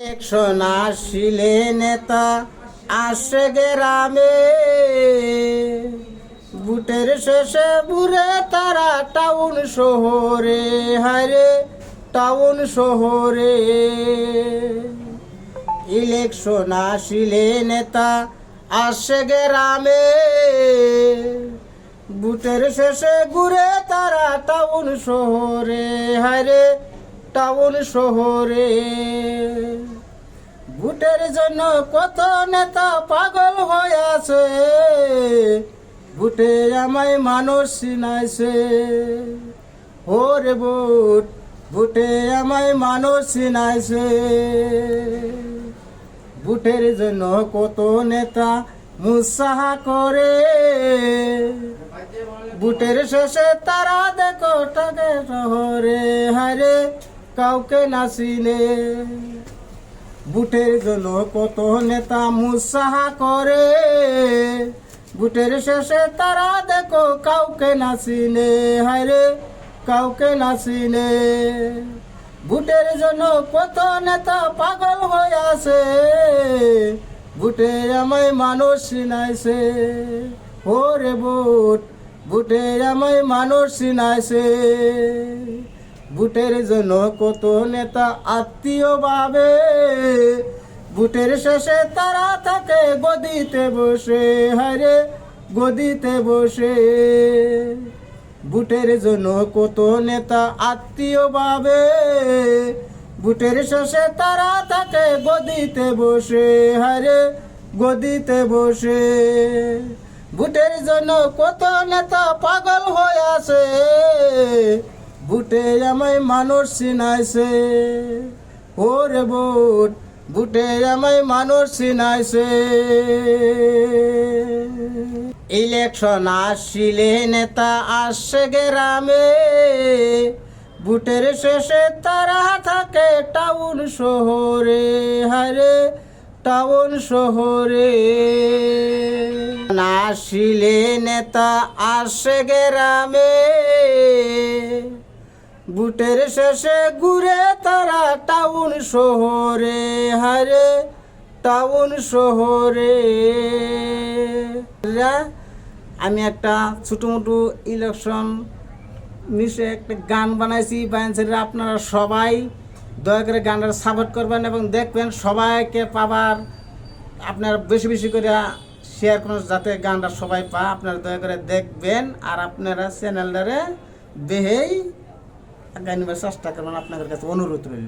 শোনাশিলে নেতা আসে গ্রামে, বুটের শেষে বুড়ে তারা টাউন শহরে, হায়রে টাউন শহরে। ইলেকশন আসিলে নেতা আসে গ্রামে, বুটের শেষে ঘুরে তারা টাউন শহরে, হায়রে টাউন শহরে। ভোটের জন্য কত নেতা পাগল হয়ে আছে, ভোটে আমায় মানুষ চিনাইছে। ওরে ভোট, ভোটে আমায় মানুষ চিনাইছে। ভোটের জন্য কত নেতা মুসাহা করে, ভোটের শেষে তারা দেখো টাকে শহরে, হায়রে কাউকে না চিনে। ভোটের জন্য কত নেতা মুসাহা করে, ভোটের শেষে তারা দেখো কাউকে না চিনে, হায়রে কাউকে না চিনে। ভোটের জন্য কত নেতা পাগল হয়ে আছে, ভোটে আমায় মানুষ চিনাইছে। ওরে ভোট, ভোটে আমায় মানুষ চিনাইছে। ভোটের জন্য কত নেতা আত্মীয় ভাবে, ভোটের শেষে তারা থাকে গদিতে বসে, হায়রে গদিতে বসে। ভোটের জন্য কত নেতা আত্মীয় ভাবে, ভোটের শেষে তারা থাকে গদিতে বসে, হায়রে গদিতে বসে। ভোটের জন্য কত নেতা পাগল হয়ে আছে, ভোটে আমায় মানুষ চিনাইছে। ওরে ভোট, ভোটে আমায় মানুষ চিনাইছে। ইলেকশন আসিলে নেতা আসে গ্রামে, ভোটের শেষে তারা থাকে টাউন শহরে, হায়রে টাউন শহরে। আসিলে নেতা আসে গ্রামে, ভোটের শেষে ঘুরে তারা টাউন শহরে, হায়রে টাউন শহরে। আমি একটা ছোটো মোটো ইলেকশন মিশে একটা গান বানাইছি, আপনারা সবাই দয়া করে গানটা সাপোর্ট করবেন এবং দেখবেন, সবাইকে পাবার আপনারা বেশি বেশি করে শেয়ার করুন, যাতে গানটা সবাই পায়। আপনারা দয়া করে দেখবেন আর আপনারা চ্যানেলটারে বেহেই গাইবার চেষ্টা করবেন, আপনাদের কাছে অনুরোধ রইল।